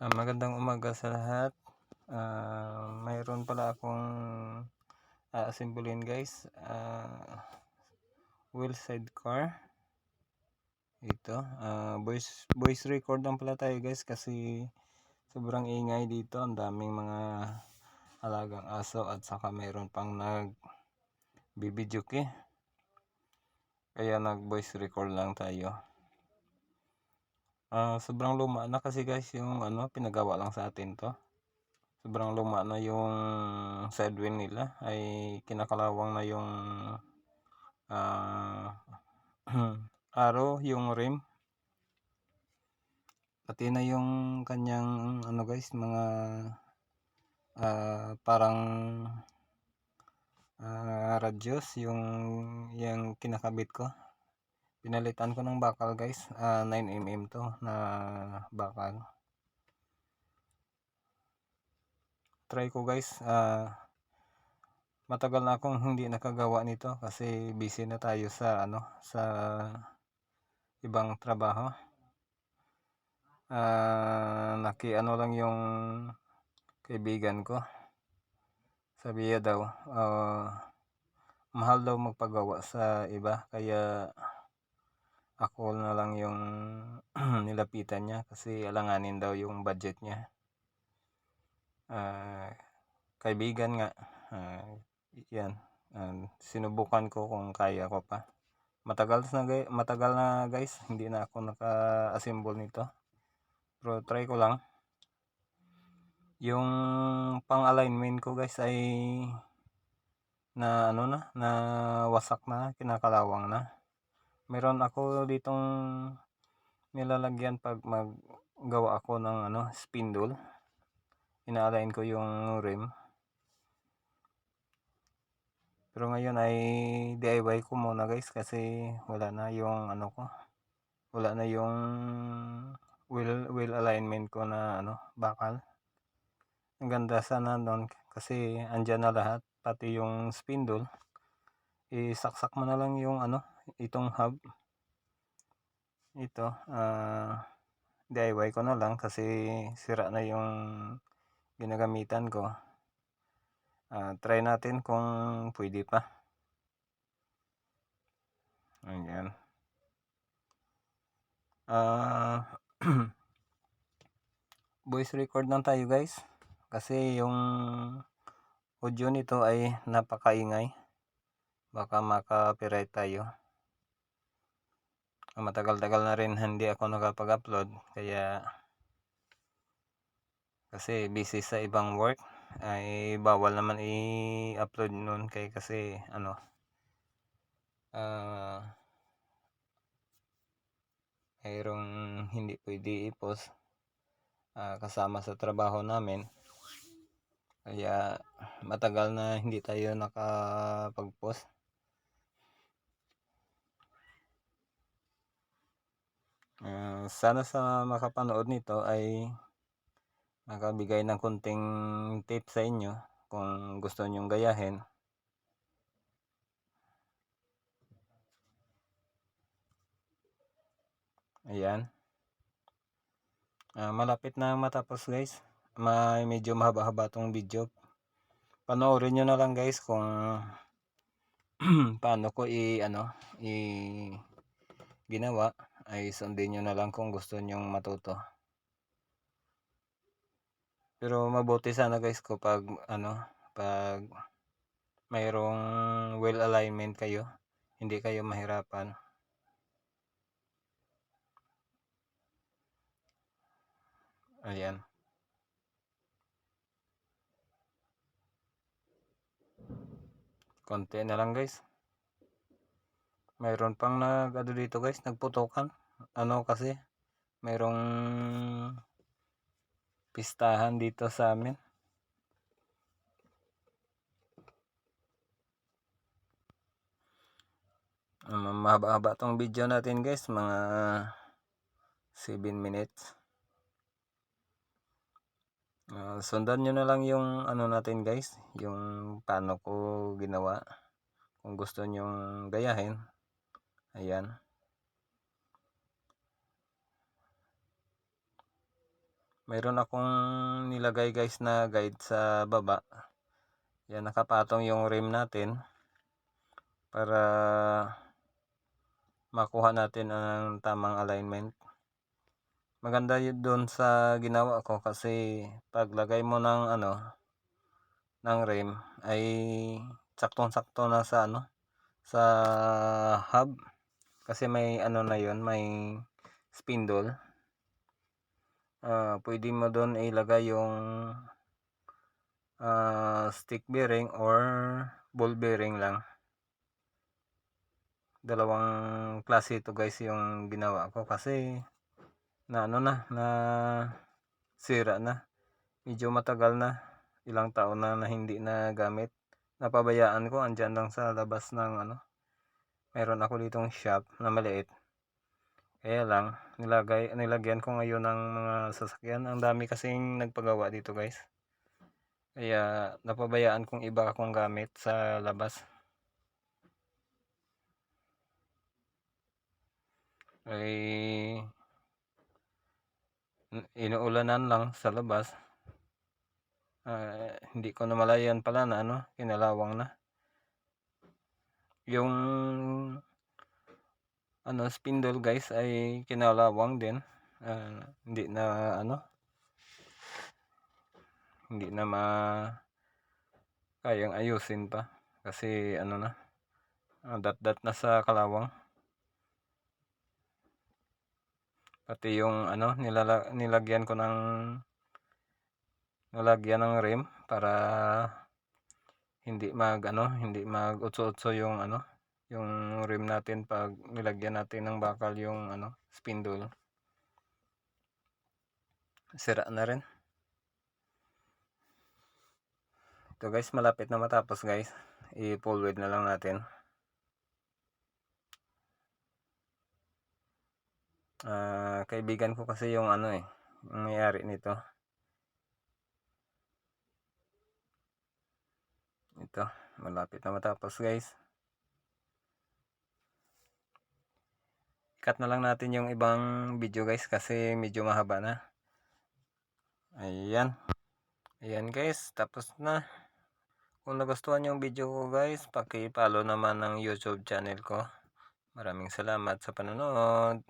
Magandang umaga sa lahat. Mayroon pala akong aasimbulin guys. Wheel sidecar. Ito. Voice record lang pala tayo guys kasi sobrang ingay dito. Ang daming mga alagang aso at saka mayroon pang nagbibidyoke. Kaya nag voice record lang tayo. Sobrang luma na kasi guys yung pinagawa lang sa atin to. Sobrang luma na yung side wheel nila, ay kinakalawang na yung araw, yung rim, pati na yung kanyang guys, mga parang radios, yung kinakabit ko. Pinalitan ko ng bakal guys, 9mm to na bakal. Try ko guys, matagal na akong hindi nakagawa nito kasi busy na tayo sa sa ibang trabaho. Nakiano lang yung kaibigan ko, sabi niya daw mahal daw magpagawa sa iba, kaya ako na lang yung nilapitan niya kasi alanganin daw yung budget niya. Kaibigan nga, yan, sinubukan ko kung kaya ko pa. Matagal na guys, hindi na ako naka-assemble nito, pero try ko lang. Yung pang alignment ko guys ay na wasak na, kinakalawang na. Meron ako ditong nilalagyan pag maggawa ako ng spindle. Ina-align ko yung rim. Pero ngayon ay DIY ko muna guys kasi wala na yung wala na yung wheel alignment ko na bakal. Ang ganda sana nun kasi andyan na lahat, pati yung spindle. Isaksak mo na lang yung itong hub. Ito, DIY ko na lang kasi sira na yung ginagamitan ko. Try natin kung pwede pa. Ayan. Voice record lang tayo guys kasi yung audio nito ay napakaingay, baka maka-copyright tayo. Matagal-tagal na rin hindi ako nakapag-upload kasi busy sa ibang work, ay bawal naman i-upload nun kasi mayroong hindi pwede i-post kasama sa trabaho namin, kaya matagal na hindi tayo nakapag-post. Sana sa makapanood nito ay makabigay ng kunting tip sa inyo kung gusto nyong gayahin. Ayan. Malapit na matapos guys. Medyo mahaba-haba tong video. Panoorin nyo na lang guys kung paano ko ginawa. Ay sundin nyo na lang kung gusto nyong matuto. Pero mabuti sana guys pag pag mayroong well alignment kayo, hindi kayo mahirapan. Ayan. Konti na lang guys. Mayroon pang dito guys, nagputukan. Kasi mayroong pistahan dito sa amin. Mahaba-haba tong video natin guys, mga 7 minutes. Sundan nyo na lang yung natin guys, yung paano ko ginawa. Kung gusto nyong gayahin, ayan. mayroon akong nilagay guys na guide sa baba. Yan, nakapatong yung rim natin para makuha natin ang tamang alignment. Maganda yun doon sa ginawa ko kasi paglagay mo ng ng rim ay saktong-sakto na sa sa hub, kasi may na yun, may spindle. Pwede mo doon ilagay yung stick bearing or ball bearing lang. Dalawang klase ito guys yung ginawa ko kasi na sira na. Medyo matagal na, ilang taon na hindi na gamit. Napabayaan ko, andyan lang sa labas ng meron ako ditong shop na maliit. Kaya lang nilagyan ko ngayon ng mga sasakyan. Ang dami kasing nagpagawa dito guys. Kaya napabayaan kong iba akong gamit sa labas. Ay inuulanan lang sa labas. Hindi ko namalayan pala na kinalawang na. Yung spindle guys ay kinalawang din. Hindi na hindi na kayang ayusin pa kasi dat na sa kalawang. Pati yung nilagyan ko ng rim para hindi mag-utso-utso yung yung rim natin pag nilagyan natin ng bakal yung spindle. Sira na rin. Ito guys, malapit na matapos guys. I-full weld na lang natin. Kaibigan ko kasi yung yung may-ari nito. Ito, malapit na matapos guys. Cut na lang natin yung ibang video guys kasi medyo mahaba na. Ayan. Ayan guys, tapos na. Kung nagustuhan yung video ko guys, paki-follow naman ng YouTube channel ko. Maraming salamat sa panonood.